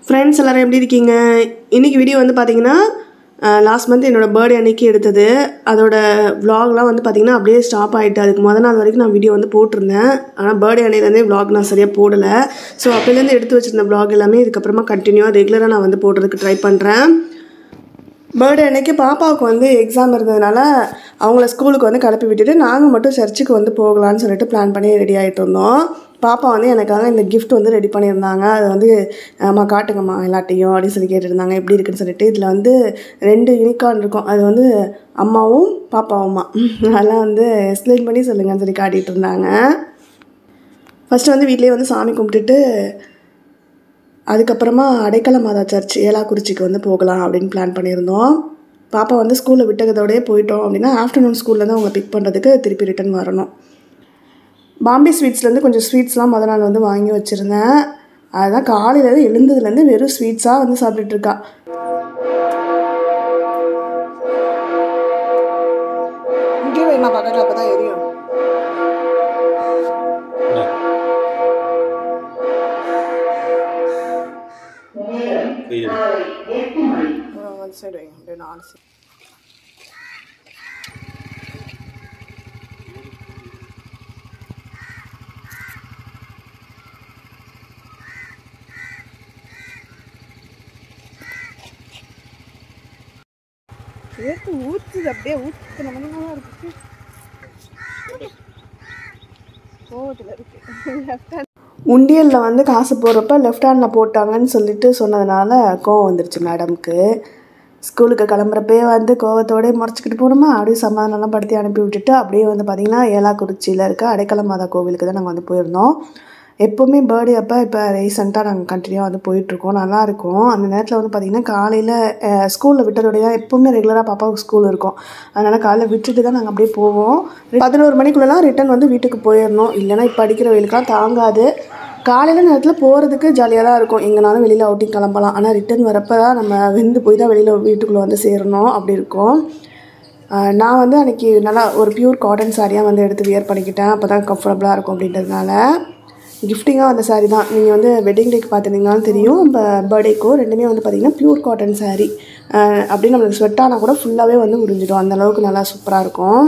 Friends எல்லோரும் எப்படி இருக்கீங்க? இன்றைக்கி வீடியோ வந்து பார்த்திங்கன்னா லாஸ்ட் மந்த் என்னோடய பர்த்டே அன்றைக்கி எடுத்தது. அதோட விலாக்லாம் வந்து பார்த்திங்கன்னா அப்படியே ஸ்டாப் ஆகிட்டு. அதுக்கு முதல் நாள் வரைக்கும் நான் வீடியோ வந்து போட்டிருந்தேன். ஆனால் பர்த்டே அன்னையிலேருந்தே விலாக் நான் சரியாக போடலை. ஸோ அப்போலேருந்து எடுத்து வச்சுருந்த விலாக் எல்லாமே இதுக்கப்புறமா கண்டினியூவாக ரெகுலராக நான் வந்து போடுறதுக்கு ட்ரை பண்ணுறேன். பர்த்டே அன்றைக்கி பாப்பாவுக்கு வந்து எக்ஸாம் இருந்ததுனால அவங்கள ஸ்கூலுக்கு வந்து கிளப்பி விட்டுட்டு நாங்கள் மட்டும் சர்ச்சுக்கு வந்து போகலான்னு சொல்லிட்டு பிளான் பண்ணி ரெடி ஆகிட்டு இருந்தோம். பாப்பா வந்து எனக்காக இந்த கிஃப்ட் வந்து ரெடி பண்ணியிருந்தாங்க. அது வந்து அம்மா காட்டுங்கம்மா எல்லாட்டையும் அப்படின்னு சொல்லி கேட்டுருந்தாங்க. எப்படி இருக்குன்னு சொல்லிட்டு இதில் வந்து 2 யூனிகார்ன் இருக்கும். அது வந்து அம்மாவும் பாப்பாவும்மா. அதெல்லாம் வந்து எக்ஸ்பிளைன் பண்ணி சொல்லுங்கன்னு சொல்லி காட்டிகிட்டு இருந்தாங்க. ஃபஸ்ட்டு வந்து வீட்லேயே வந்து சாமி கும்பிட்டுட்டு அதுக்கப்புறமா அடைக்கல மாதா சர்ச் ஏலாக்குறிச்சிக்கு வந்து போகலாம் அப்படின்னு பிளான் பண்ணியிருந்தோம். பாப்பா வந்து ஸ்கூலில் விட்டதோடய போயிட்டோம் அப்படின்னா ஆஃப்டர்நூன் ஸ்கூலில் தான் அவங்க பிக் பண்ணுறதுக்கு திருப்பி ரிட்டன் வரணும். பாம்பே ஸ்வீட்ஸ்லேருந்து கொஞ்சம் ஸ்வீட்ஸ்லாம் முதல் நாள் வந்து வாங்கி வச்சுருந்தேன். அதுதான் காலையில் எழுந்ததுலேருந்து வெறும் ஸ்வீட்ஸாக வந்து சாப்பிட்டுட்ருக்கா. இங்கே வேணா பக்கத்தில் அப்போ தான் எரியும். சைடு வைங்க 4 சைடு. சேர்த்து ஊற்றுது அப்படியே ஊற்றுன மணிதான் இருக்குது. கோவத்தில் இருக்குது. உண்டியலில் வந்து காசு போடுறப்ப லெஃப்ட் ஹேண்டில் போட்டாங்கன்னு சொல்லிட்டு சொன்னதுனால கோவம் வந்துருச்சு மேடம்க்கு. ஸ்கூலுக்கு கிளம்புறப்பே வந்து கோவத்தோடய முறைச்சிக்கிட்டு போகணுமா அப்படியே சமாதானம்லாம் படுத்தி அனுப்பி விட்டுட்டு அப்படியே வந்து பார்த்திங்கன்னா ஏலாக்குறிச்சியில் இருக்க அடைக்கல மாதா கோவிலுக்கு தான் நாங்கள் வந்து போயிருந்தோம். எப்போவுமே பர்த்டே அப்போ இப்போ ரீசெண்டாக நாங்கள் கண்டினியூவாக வந்து போயிட்டுருக்கோம். நல்லாயிருக்கும். அந்த நேரத்தில் வந்து பார்த்திங்கன்னா காலையில் ஸ்கூலில் விட்டதோடைய தான் எப்போவுமே ரெகுலராக பாப்பாவுக்கு ஸ்கூல் இருக்கும். அதனால் காலையில் விட்டுட்டு தான் நாங்கள் அப்படியே போவோம். 11 மணிக்குள்ளெல்லாம் ரிட்டன் வந்து வீட்டுக்கு போயிடணும். இல்லைனா இப்போ அடிக்கிற வெயிலுக்கெலாம் தாங்காது. காலையில் நேரத்தில் போகிறதுக்கு ஜாலியாக தான் இருக்கும். எங்கேனாலும் வெளியில் அவுட்டிங் கிளம்பலாம். ஆனால் ரிட்டன் வரப்போ தான் நம்ம வெந்து போய் தான் வெளியில் வீட்டுக்குள்ளே வந்து சேரணும் அப்படி இருக்கும். நான் வந்து அன்றைக்கி நல்லா ஒரு பியூர் காட்டன் சாரியாக வந்து எடுத்து வியர் பண்ணிக்கிட்டேன். அப்போ தான் கம்ஃபர்டபுளாக இருக்கும் அப்படின்றதுனால. கிஃப்டிங்காக அந்த சாரீ தான். நீங்கள் வந்து வெட்டிங் டேக்கு பார்த்துருந்தீங்கனாலும் தெரியும். இப்போ பர்த்டேக்கோ ரெண்டுமே வந்து பார்த்திங்கன்னா பியூர் காட்டன் சாரீ. அப்படின்னு நம்மளுக்கு ஸ்வெட் ஆனால் கூட ஃபுல்லாகவே வந்து உறிஞ்சிடும். அந்தளவுக்கு நல்லா சூப்பராக இருக்கும்.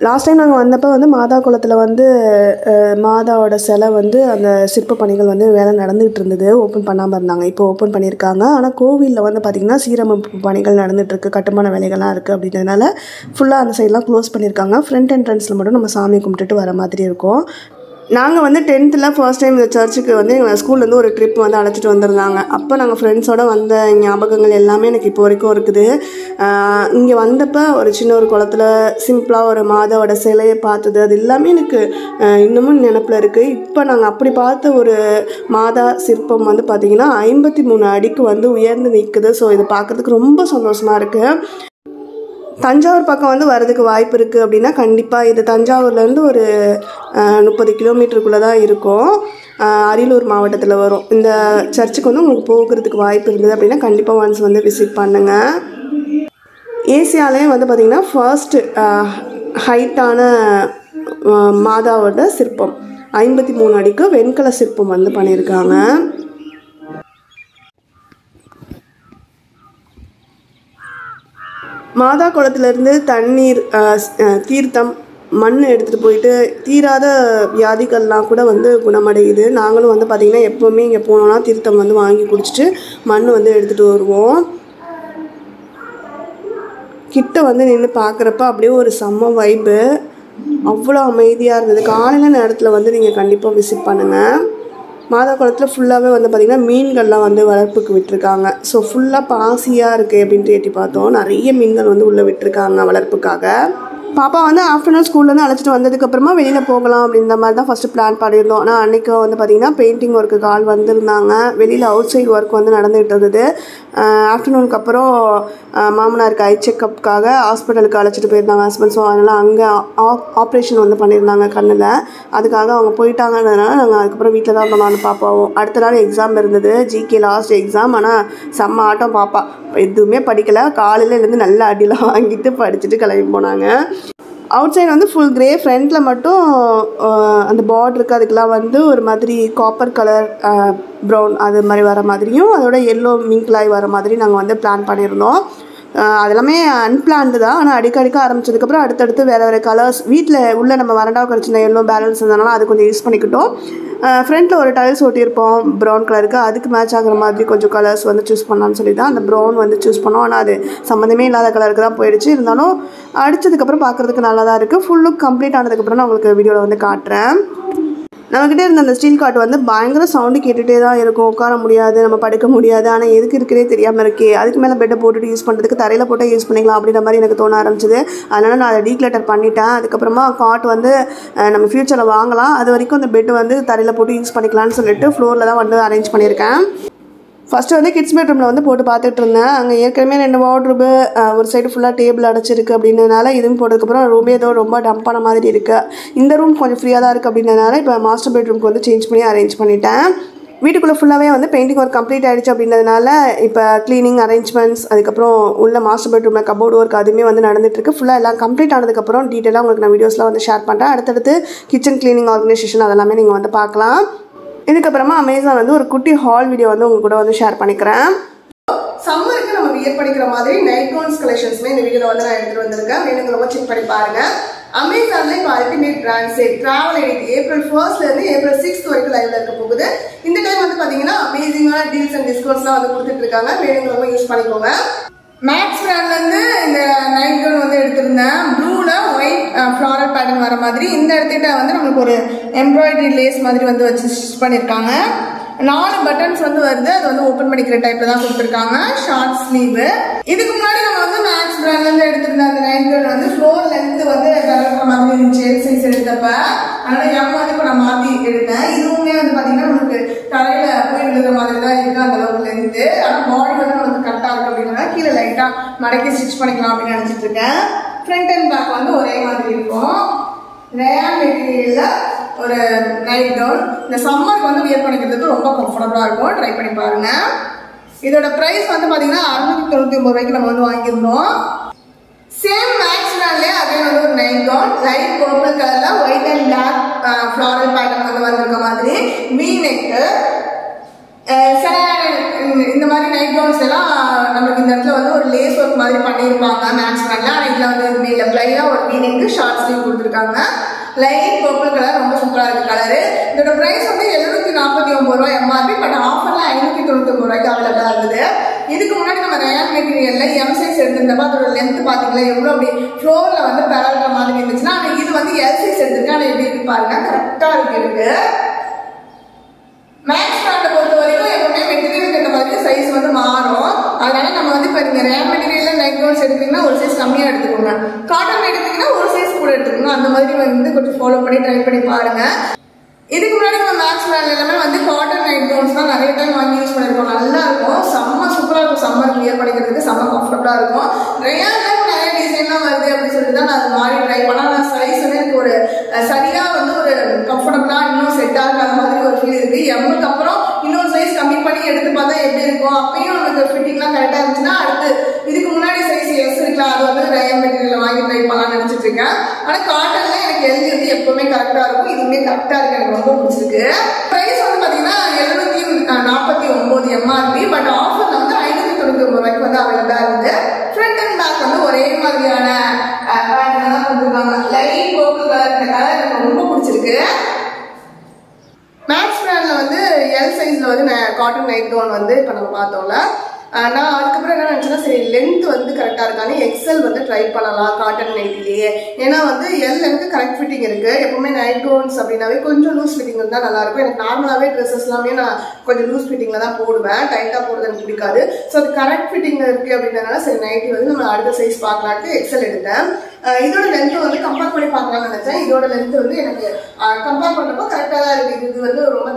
லாஸ்ட் டைம் நாங்கள் வந்தப்போ வந்து மாதா குளத்தில் வந்து மாதாவோட சிலை வந்து அந்த சிற்ப பணிகள் வந்து வேலை நடந்துகிட்டு இருந்தது. ஓப்பன் பண்ணாமல் இருந்தாங்க. இப்போ ஓப்பன் பண்ணியிருக்காங்க. ஆனால் கோவிலில் வந்து பார்த்திங்கன்னா சீரமைப்பு பணிகள் நடந்துகிட்ருக்கு. கட்டுமான வேலைகள்லாம் இருக்குது அப்படின்றதுனால ஃபுல்லாக அந்த சைட்லாம் க்ளோஸ் பண்ணியிருக்காங்க. ஃப்ரண்ட் என்ட்ரன்ஸில் மட்டும் நம்ம சாமி கும்பிட்டுட்டு வர மாதிரி இருக்கும். நாங்கள் வந்து 10th ஃபர்ஸ்ட் டைம் இந்த சர்ச்சுக்கு வந்து எங்கள் ஸ்கூல்லேருந்து ஒரு ட்ரிப் வந்து அழைச்சிட்டு வந்திருந்தாங்க. அப்போ நாங்கள் ஃப்ரெண்ட்ஸோடு வந்த ஞாபகங்கள் எல்லாமே எனக்கு இப்போ வரைக்கும் இருக்குது. இங்கே வந்தப்போ ஒரு சின்ன ஒரு குளத்தில் சிம்பிளாக ஒரு மாதாவோட சிலையை பார்த்தது அது எல்லாமே எனக்கு இன்னமும் நினப்பில் இருக்குது. இப்போ நாங்கள் அப்படி பார்த்த ஒரு மாதா சிற்பம் வந்து பார்த்திங்கன்னா 53 அடிக்கு வந்து உயர்ந்து நிற்குது. ஸோ இது பார்க்குறதுக்கு ரொம்ப சந்தோஷமாக இருக்குது. தஞ்சாவூர் பக்கம் வந்து வரதுக்கு வாய்ப்பு இருக்குது அப்படின்னா கண்டிப்பாக இது தஞ்சாவூர்லேருந்து ஒரு 30 கிலோமீட்டருக்குள்ளே தான் இருக்கும். அரியலூர் மாவட்டத்தில் வரும். இந்த சர்ச்சுக்கு வந்து உங்களுக்கு போகிறதுக்கு வாய்ப்பு இருந்தது அப்படின்னா கண்டிப்பாக ஒன்ஸ் வந்து விசிட் பண்ணுங்கள். ஏசியாவிலே வந்து பார்த்திங்கன்னா ஃபர்ஸ்ட்டு ஹைட்டான மாதாவோட சிற்பம் 53 அடிக்கு வெண்கல சிற்பம் வந்து பண்ணியிருக்காங்க. மாதா குளத்துலேருந்து தண்ணீர் தீர்த்தம் மண் எடுத்துகிட்டு போயிட்டு தீராத வியாதிகள்லாம் கூட வந்து குணமடையுது. நாங்களும் வந்து பார்த்திங்கன்னா எப்போவுமே இங்கே போனோன்னா தீர்த்தம் வந்து வாங்கி குடிச்சிட்டு மண் வந்து எடுத்துகிட்டு வருவோம். கிட்ட வந்து நின்று பார்க்குறப்ப அப்படியே ஒரு செம்ம வைப்பு. அவ்வளோ அமைதியாக இருந்தது. காலையில் நேரத்தில் வந்து நீங்கள் கண்டிப்பாக விசிட் பண்ணுங்கள். மாதா குளத்தில் ஃபுல்லாகவே வந்து பார்த்திங்கன்னா மீன்கள்லாம் வந்து வளர்ப்புக்கு விட்டுருக்காங்க. ஸோ ஃபுல்லாக பாசியாக இருக்குது அப்படின்ட்டு எட்டி பார்த்தோம். நிறைய மீன்கள் வந்து உள்ளே விட்டுருக்காங்க வளர்ப்புக்காக. பாப்பா வந்து ஆஃப்டர்நூன் ஸ்கூல்லேருந்து அழைச்சிட்டு வந்ததுக்கப்புறமா வெளியில் போகலாம் அப்படின்ற மாதிரி தான் ஃபஸ்ட்டு பிளான் பண்ணியிருந்தோம். ஆனால் அன்றைக்கி வந்து பார்த்திங்கன்னா பெயிண்டிங் ஒர்க்குக்கு ஆள் வந்திருந்தாங்க. வெளியில் அவுட் சைடு ஒர்க் வந்து நடந்துகிட்டு இருந்தது. ஆஃப்டர்நூனுக்கு அப்புறம் மாமனாருக்கு ஐ செக்கப்புக்காக ஹாஸ்பிட்டலுக்கு அழைச்சிட்டு போயிருந்தாங்க ஹஸ்பண்ட். ஸோ அதனால் அங்கே ஆப்ரேஷன் வந்து பண்ணியிருந்தாங்க கண்ணில். அதுக்காக அவங்க போயிட்டாங்கன்றதுனால நாங்கள் அதுக்கப்புறம் வீட்டில் தான் இருந்தோம் பாப்பாவும். அடுத்த நாள் எக்ஸாம் இருந்தது, ஜிகே லாஸ்ட் எக்ஸாம். ஆனால் செம்ம ஆட்டம் பாப்பா, எதுவுமே படிக்கலை. காலையிலேருந்து நல்ல அடிலாம் வாங்கிட்டு படிச்சுட்டு கிளம்பி போனாங்க. அவுட் சைடு வந்து ஃபுல் கிரே, ஃப்ரண்ட்டில் மட்டும் அந்த பார்டருக்கு அதுக்கெலாம் வந்து ஒரு மாதிரி காப்பர் கலர் ப்ரௌன் அது மாதிரி வர மாதிரியும் அதோட எல்லோ மிங்க்லாய் வர மாதிரி நாங்கள் வந்து பிளான் பண்ணியிருந்தோம். அதெல்லாமே அன்பிளான்டு தான். ஆனால் அடிக்க ஆரம்பிச்சதுக்கப்புறம் அடுத்தடுத்து வேறு கலர்ஸ் வீட்டில் உள்ள நம்ம வரண்டாவுக்கு கிடச்சின எல்லோ பேலன்ஸ் இருந்தனால அது கொஞ்சம் யூஸ் பண்ணிக்கிட்டோம். ஃப்ரண்ட்டில் ஒரு டைல்ஸ் ஒட்டியிருப்போம் ப்ரௌன் கலருக்கு, அதுக்கு மேட்ச் ஆகிற மாதிரி கொஞ்சம் கலர்ஸ் வந்து சூஸ் பண்ணலான்னு சொல்லி தான் அந்த ப்ரௌன் வந்து சூஸ் பண்ணோம். ஆனால் அது சம்மந்தமே இல்லாத கலருக்கு தான் போயிடுச்சு. இருந்தாலும் அடித்ததுக்கப்புறம் பார்க்குறதுக்கு நல்லா தான் இருக்குது. ஃபுல் லுக் கம்ப்ளீட் ஆனதுக்கப்புறம் நான் உங்களுக்கு வீடியோவில் வந்து காட்டுறேன். நம்மக்கிட்டே இருந்த அந்த ஸ்டீல் காட் வந்து பயங்கர சவுண்டு கேட்டுகிட்டே தான் இருக்கும். உட்கார முடியாது, நம்ம படுக்க முடியாது. ஆனால் எதுக்கு இருக்குன்னே தெரியாமல் இருக்கே. அதுக்கு மேலே பெட்டை போட்டுட்டு யூஸ் பண்ணுறதுக்கு தரையில் போட்டு யூஸ் பண்ணிக்கலாம் அப்படின்ற மாதிரி எனக்கு தோண ஆரம்பிச்சிது. அதனால் நான் அதை டீக்ளட்டர் பண்ணிட்டேன். அதுக்கப்புறமா காட் வந்து நம்ம ஃப்யூச்சரில் வாங்கலாம், அது வரைக்கும் அந்த பெட்டு வந்து தரையில் போட்டு யூஸ் பண்ணிக்கலாம்னு சொல்லிட்டு ஃப்ளோரில் தான் வந்து அரேஞ்ச் பண்ணியிருக்கேன். ஃபஸ்ட்டு வந்து கிட்ஸ் பெட்ரூமில் வந்து போட்டு பார்த்துட்டு இருந்தேன். அங்கே ஏற்கனவே 2 வார்ட்ரூபு, ஒரு சைடு ஃபுல்லாக டேபிள் அடைச்சிருக்கு அப்படின்றதுனால இதுவும் போட்டதுக்கப்புறம் ரூமே ஏதோ ரொம்ப டம்பான மாதிரி இருக்குது. இந்த ரூம் கொஞ்சம் ஃப்ரீயாக தான் இருக்குது அப்படின்றதுனால இப்போ மாஸ்டர் பெட்ரூம்க்கு வந்து சேஞ்ச் பண்ணி அரேஞ்ச் பண்ணிட்டேன். வீட்டுக்குள்ளே ஃபுல்லாகவே வந்து பெயிண்டிங் ஒர்க் கம்ப்ளீட் ஆகிடுச்சு அப்படின்றதுனால இப்போ க்ளீனிங் அரேஞ்ச்மெண்ட்ஸ், அதுக்கப்புறம் உள்ள மாஸ்டர் பெட்ரூமில் கபோர்டு ஒர்க் அதுவுமே வந்து நடந்துகிட்ருக்கு. ஃபுல்லாக எல்லாம் கம்ப்ளீட் ஆனதுக்கப்புறம் டீட்டெயிலாக உங்களுக்கு நான் வீடியோஸ்லாம் வந்து ஷேர் பண்ணுறேன். அடுத்தடுத்து கிச்சன் க்ளீனிங் ஆர்கனைசேஷன் அதெல்லாமே நீங்கள் வந்து பார்க்கலாம். இதுக்கப்புறமா அமேசான் வந்து ஒரு குட்டி ஹால் வீடியோ வந்து உங்க கூட வந்து ஷேர் பண்ணிக்கிறேன். சம்மருக்கு நம்ம வியர் பண்ணிக்கிற மாதிரி நைட் கவுன்ஸ் கலெக்ஷன்ஸ்மே இந்த வீடியோவில் வந்து நான் எடுத்துகிட்டு வந்திருக்கேன். வேணுங்கிறவங்க செக் பண்ணி பாருங்கள். அமேசான்ல இப்போ ultimate brand sale travel edit April 1st April 6th வரைக்கும் லைவ்ல இருக்க போகுது. இந்த டைம் வந்து பார்த்தீங்கன்னா அமேசிங்கான டீல்ஸ் அண்ட் டிஸ்கவுண்ட்ஸ்லாம் வந்து கொடுத்துட்டு இருக்காங்க. வேணுங்கிறவங்க யூஸ் பண்ணிக்கோங்க. மேக்ஸ் பிராண்ட்லேருந்து இந்த நைட் கவுன் வந்து எடுத்திருந்தேன். ப்ளூவில் ஒயிட் ஃப்ளாரல் பேட்டர்ன் வர மாதிரி. இந்த இடத்துக்கிட்ட வந்து நம்மளுக்கு ஒரு எம்ப்ராய்டரி லேஸ் மாதிரி வந்து வச்சு ஸ்டிச் பண்ணியிருக்காங்க. 4 பட்டன்ஸ் வந்து வருது. அது வந்து ஓப்பன் பண்ணிக்கிற டைப்ல தான் கொடுத்துருக்காங்க. Short sleeve. இதுக்கு முன்னாடி நம்ம வந்து மேக்ஸ் பிராண்ட்லேருந்து எடுத்திருந்த அந்த நைட் கவுன் வந்து ஃப்ளோர் லென்த் வந்து கலக்கிற மாதிரி இருந்துச்சு சைஸ் எடுத்தப்ப. அதனால எம் வந்து இப்போ நான் மாற்றி எடுத்தேன். இதுவுமே வந்து பார்த்தீங்கன்னா நமக்கு தரையில போய் விழுகிற மாதிரி தான் இருக்குது அந்த அளவுக்கு லென்த்து. ஆனால் பாடி வந்து நமக்கு கரெக்டாக இருக்குது அப்படின்னா கீழே லைட்டாக மடக்கி ஸ்டிச் பண்ணிக்கலாம் அப்படின்னு நினச்சிட்டு இருக்கேன். ஃப்ரண்ட் அண்ட் பேக் வந்து ஒரே மாதிரி இருக்கும். ரேயான் மெட்டீரியல்ல ஒரு நைட் கவுன். இந்த சம்மருக்கு வந்து வியர் பண்ணிக்கிறதுக்கு ரொம்ப கம்ஃபர்டபுளாக இருக்கும். ட்ரை பண்ணி பாருங்க. இதோட ப்ரைஸ் வந்து பார்த்தீங்கன்னா 699 ரூபாய்க்கு நம்ம வந்து வாங்கியிருந்தோம். சேம் மேக்ஸ் பிராண்ட்லேயே அதே வந்து ஒரு நைட் கவுன் லைட் பர்பிள் கலர்ல white and black floral pattern வந்து வந்திருக்க மாதிரி வீ நெக்கு. இந்த மாதிரி நைட் கவுன்ஸ் எல்லாம் நமக்கு இந்த இடத்துல வந்து ஒரு லேஸ் ஒர்க் மாதிரி பண்ணியிருப்பாங்க மேக்ஸ் பிராண்ட்ல. ஆனால் இதில் வந்து எதுவுமே இல்லை, பிளைனாக ஒரு வீ நெக்கு ஷார்ட் ஸ்லீவ் கொடுத்துருக்காங்க. லைட் பர்பிள் கலர், ரொம்ப சூப்பராக இருக்கு கலரு. இதோட ப்ரைஸ் வந்து 749 ரூபாய் எம்ஆர்பி. பட் ஆஃபர்ல 599 ரூபாய்க்கு அவைலபிளாக இருக்குது. இதுக்கு முன்னாடி நம்ம ரேயான் மெட்டீரியல்ல எம் சைஸ் எடுத்திருந்தப்ப அதோட லென்த் பார்த்தீங்களா எவ்வளோ அப்படி ஃப்ளோர்ல வந்து பரல்ற மாதிரி இருந்துச்சுன்னா, ஆனால் இது வந்து எல் சைஸ் எடுத்திருக்கேன். ஆனால் எப்படி இருக்கு பாருங்க, கரெக்டாக இருக்கு. மேக்ஸ் பிராண்டை பொறுத்த வரைக்கும் எப்பவுமே மெட்டீரியல் இந்த மாதிரி சைஸ் வந்து மாறும். அதனால நம்ம வந்து இப்போ நீங்கள் ரேயான் மெட்டீரியல்ல நைட் கவுன்ஸ் எடுத்தீங்கன்னா ஒரு சைஸ் கம்மியாக எடுத்துக்கோங்க. காட்டன் எடுத்தீங்கன்னா ஒரு சைஸ் கூட எடுத்துக்கோங்க. அந்த மாதிரி வந்து கொஞ்சம் ஃபாலோ பண்ணி ட்ரை பண்ணி பாருங்க. இதுக்கு முன்னாடி நம்ம மேக்ஸ் பிராண்ட் எல்லாமே வந்து காட்டன் நைட் கவுன்ஸ் தான் நிறைய டைம் வாங்கி யூஸ் பண்ணிருக்கோம். நல்லா இருக்கும், செம்ம சூப்பராக இருக்கும். சம்மர் வியர் பண்ணிக்கிறதுக்கு செம்ம கம்ஃபர்டபுளாக இருக்கும். ரேயான்ல நிறைய டிசைன்லாம் வருது அப்படின்னு சொல்லிட்டு தான் நான் அது மாதிரி ட்ரை பண்ணேன். ஆனால் சைஸ் வந்து எனக்கு ஒரு சரியா வந்து ஒரு கம்ஃபர்டபுளாக இன்னும் செட் ஆகாத மாதிரி ஒரு ஃபீல் இருக்கு. எம்முக்கு அப்புறம் இன்னொரு சைஸ் கம்மி பண்ணி எடுத்து பார்த்தா எப்படி இருக்கும். அப்பயும் நமக்கு ஃபிட்டிங்லாம் கரெக்டாக இருந்துச்சுன்னா அடுத்து இதுக்கு முன்னாடி சைஸ் எஸ் இருக்கலாம். அது வந்து ரேயான் மெட்டீரியல் வாங்கி ட்ரை பண்ணலாம்னு நினச்சிட்டு இருக்கேன். ஆனால் காட்டன்ல எனக்கு எல்ஜி வந்து எப்பவுமே கரெக்டாக இருக்கும். இதுவுமே கரெக்டாக இருக்கு, எனக்கு ரொம்ப பிடிச்சிருக்கு. ப்ரைஸ் வந்து பார்த்தீங்கன்னா 749 எம்ஆர்பி. பட் ஆஃபர்ல வந்து 599 ரூபாய்க்கு வந்து அவைலபிளாக இருக்குது. ஃப்ரண்ட் அண்ட் பேக் வந்து ஒரே மாதிரியான பேட்டர்ன் தான் கொடுத்துருக்காங்க. லைட் பர்பிள் கலர், இந்த கலர் எனக்கு ரொம்ப பிடிச்சிருக்கு. மேக்ஸ் பிராண்ட்ல வந்து எல் சைஸ்ல வந்து காட்டன் நைட் கவுன் வந்து இப்போ நம்ம பார்த்தோம்ல நான் அதுக்கப்புறம் என்ன நினச்சேன்னா சரி லென்த் வந்து கரெக்டாக இருக்கான்னு எக்ஸல் வந்து ட்ரை பண்ணலாம் காட்டன் நைட்டிலேயே. ஏன்னா வந்து எல் எனக்கு கரெக்ட் ஃபிட்டிங் இருக்குது. எப்பவுமே நைட் கவுன்ஸ் அப்படின்னாவே கொஞ்சம் லூஸ் ஃபிட்டிங் இருந்தால் நல்லாயிருக்கும். எனக்கு நார்மலாகவே ட்ரெஸ்ஸஸ் எல்லாமே நான் கொஞ்சம் லூஸ் ஃபிட்டிங்கில் தான் போடுவேன், டைட்டாக போடுறது எனக்கு பிடிக்காது. ஸோ அது கரெக்ட் ஃபிட்டிங்கில் இருக்குது அப்படின்றதுனால சரி நைட்டி வந்து நம்ம அடுத்த சைஸ் பார்க்கலான்ட்டு எக்ஸல் எடுத்தேன். இதோட லென்த்து வந்து கம்பேர் பண்ணி பார்க்கலாம்னு நினச்சேன். இதோட லென்த்து வந்து எனக்கு கம்பேர் பண்ணுறப்போ கரெக்டாக தான் இருக்குது. இது வந்து ரொம்ப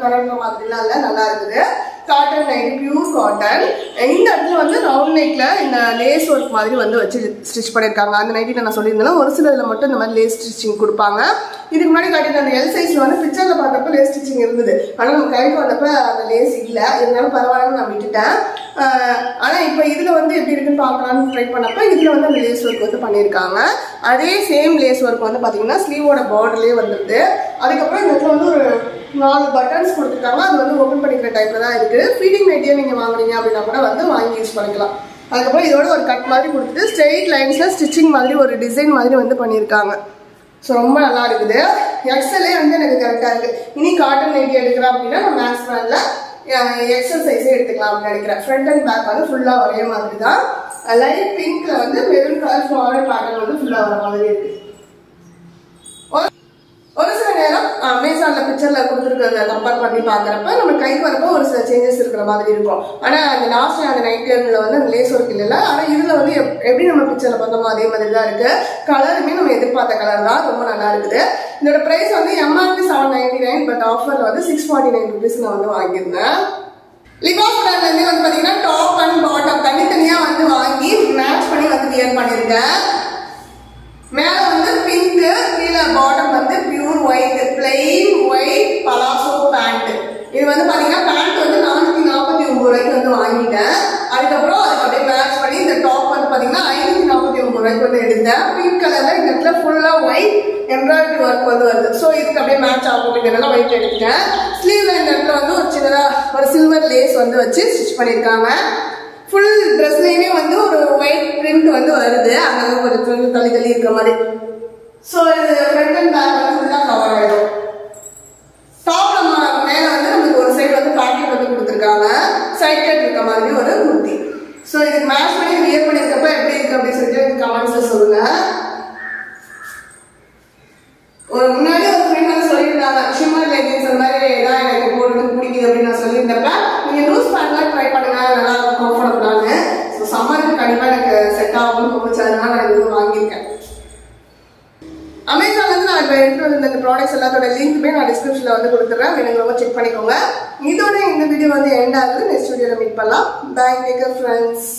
தரங்க மாதிரிலாம் இல்லை, நல்லா இருக்குது. Cotton nightie, pure cotton. இந்த இடத்துல வந்து ரவுண்ட் நெக்ல இந்த லேஸ் ஒர்க் மாதிரி வந்து வச்சு ஸ்டிச் பண்ணியிருக்காங்க. அந்த நைட்டில் நான் சொல்லியிருந்தேன் ஒரு சில இதில் மட்டும் இந்த மாதிரி லேஸ் ஸ்டிச்சிங் கொடுப்பாங்க. இதுக்கு முன்னாடி காட்டிட்டு அந்த எல் சைஸ்ல வந்து பிக்சர்ல பார்த்தப்ப லேஸ் ஸ்டிச்சிங் இருந்தது. ஆனால் நம்ம கைக்கு வந்தப்ப அந்த லேஸ் இல்லை, இருந்தாலும் பரவாயில்லன்னு நான் விட்டுட்டேன். ஆனால் இப்போ இதில் வந்து எப்படி இருக்குன்னு பார்க்கலான்னு ட்ரை பண்ணப்ப இதில் வந்து அந்த லேஸ் ஒர்க் வந்து பண்ணியிருக்காங்க. அதே சேம் லேஸ் ஒர்க் வந்து பார்த்தீங்கன்னா ஸ்லீவோட பார்டர்லேயே வந்துருது. அதுக்கப்புறம் இந்த இடத்துல வந்து ஒரு 4 பட்டன்ஸ் கொடுத்துருக்காங்க. அது வந்து ஓப்பன் பண்ணிக்கிற டைப்ல தான் இருக்குது. ஃபீடிங் நைட்டியாக நீங்கள் வாங்குறீங்க அப்படின்னா கூட வந்து வாங்கி யூஸ் பண்ணிக்கலாம். அதுக்கப்புறம் இதோட ஒரு கட் மாதிரி கொடுத்துட்டு ஸ்ட்ரெயிட் லைன்ஸில் ஸ்டிச்சிங் மாதிரி ஒரு டிசைன் மாதிரி வந்து பண்ணியிருக்காங்க. ஸோ ரொம்ப நல்லா இருக்குது. எக்ஸலே வந்து எனக்கு கரெக்டாக இருக்குது. இனி காட்டன் நைட்டி எடுக்கிறேன் அப்படின்னா நான் மேக்ஸ் பிராண்டில் எக்ஸல் சைஸே எடுத்துக்கலாம் அப்படின்னு நினைக்கிறேன். ஃப்ரண்ட் அண்ட் பேக் வந்து ஃபுல்லாக ஒரே மாதிரி தான். லைட் பிங்க்ல வந்து மெரூன் கலர் ஃப்ளாரல் பேட்டர்ன் வந்து ஃபுல்லாக வர மாதிரி இருக்குது. ஒரு சில நேரம் அமேசான்ல பிக்சர்ல கொடுத்துருக்கிறத கம்பேர் பண்ணி பாக்குறப்ப நம்ம கைக்கு வரப்போ ஒரு சில சேஞ்சஸ் இருக்கிற மாதிரி இருக்கும். ஆனா அந்த லாஸ்ட் அந்த நைட்டில வந்து அந்த லேஸ் ஒர்க் இல்ல. ஆனா இதுல வந்து எப்படி நம்ம பிக்சர்ல பார்த்தோமோ அதே மாதிரி தான் இருக்கு. கலருமே நம்ம எதிர்பார்த்த கலர் தான், ரொம்ப நல்லா இருக்குது. இதோட பிரைஸ் வந்து MRP 799, பட் ஆஃபர்ல வந்து 649 rupees நான் வந்து வாங்கியிருந்தேன். லிபாஸ் பிராண்ட்ல இருந்து வந்து பாத்தீங்கன்னா டாப் அண்ட் பாட்டம் தனித்தனியா வந்து வாங்கி மேட்ச் பண்ணி வந்து வியர் பண்ணிருக்கேன். மேல வந்து பிங்க், கீழே பாட்டம் வந்து pure white, plain white palazzo pant. இது வந்து பாத்தீங்கன்னா பேண்ட் வந்து 449 ரூபாய்க்கு வந்து வாங்கிட்டேன். அதுக்கப்புறம் அதுக்கு அப்படியே மேட்ச் பண்ணி இந்த டாப் வந்து பாத்தீங்கன்னா 549 ரூபாய்க்கு வந்து எடுத்தேன். பிங்க் கலர்ல இந்த இடத்துல ஃபுல்லா ஒயிட் எம்ப்ராய்டரி ஒர்க் வந்து வருது. ஸோ இதுக்கு அப்படியே மேட்ச் ஆகும் அப்படிங்கிறதெல்லாம் ஒயிட் எடுத்துட்டேன். ஸ்லீவ்ல இந்த இடத்துல வந்து ஒரு சின்னதா ஒரு சில்வர் லேஸ் வந்து வச்சு ஸ்டிச் பண்ணியிருக்காங்க. ஃபுல் ட்ரெஸ்லயுமே வந்து ஒரு ஒயிட் பிரிண்ட் வந்து வருது, அங்கே கொஞ்சம் தள்ளி தள்ளி இருக்கிற மாதிரி. ஸோ இது ஃப்ரண்ட் அண்ட் பேக் வந்து ஃபுல்லாக கவர் ஆகிடும். டாப்ல மேலே வந்து நமக்கு ஒரு சைடு வந்து பாக்கெட் வந்து கொடுத்துருக்காங்க, சைட் கட் இருக்க மாதிரி ஒரு குர்த்தி. ஸோ இதுக்கு மேட்ச் பண்ணி வியர் பண்ணியிருக்கப்ப எப்படி இருக்கு அப்படின்னு சொல்லிட்டு கமெண்ட்ஸ்ல சொல்லுங்க. ஒரு முன்னாடி ஒரு ஃப்ரெண்ட் வந்து சொல்லியிருந்தாங்க ஷிம்மர் லெகின்ஸ் அந்த மாதிரி தான் எனக்கு போடுறதுக்கு பிடிக்குது அப்படின்னு நான் சொல்லியிருந்தப்ப நீங்கள் லூஸ் பேண்ட்லாம் ட்ரை பண்ணுங்க, நல்லா கம்ஃபர்டபுளானு. ஸோ சம்மருக்கு கண்டிப்பாக எனக்கு செட் ஆகும்னு தோணுச்சு, அதனால நான் இது வாங்கியிருக்கேன். அமேசான்ல இருந்து நான் இப்போ எடுத்து வந்து இந்த ப்ராடக்ட்ஸ் எல்லாத்தோட லிங்க்குமே நான் டிஸ்கிரிப்ஷனில் வந்து கொடுத்துட்றேன், எனக்கு ரொம்ப செக் பண்ணிக்கோங்க. இதோட இந்த வீடியோ வந்து எண்ட் ஆகுது. நெக்ஸ்ட் வீடியோவில் மீட் பண்ணலாம். Bye, take care friends.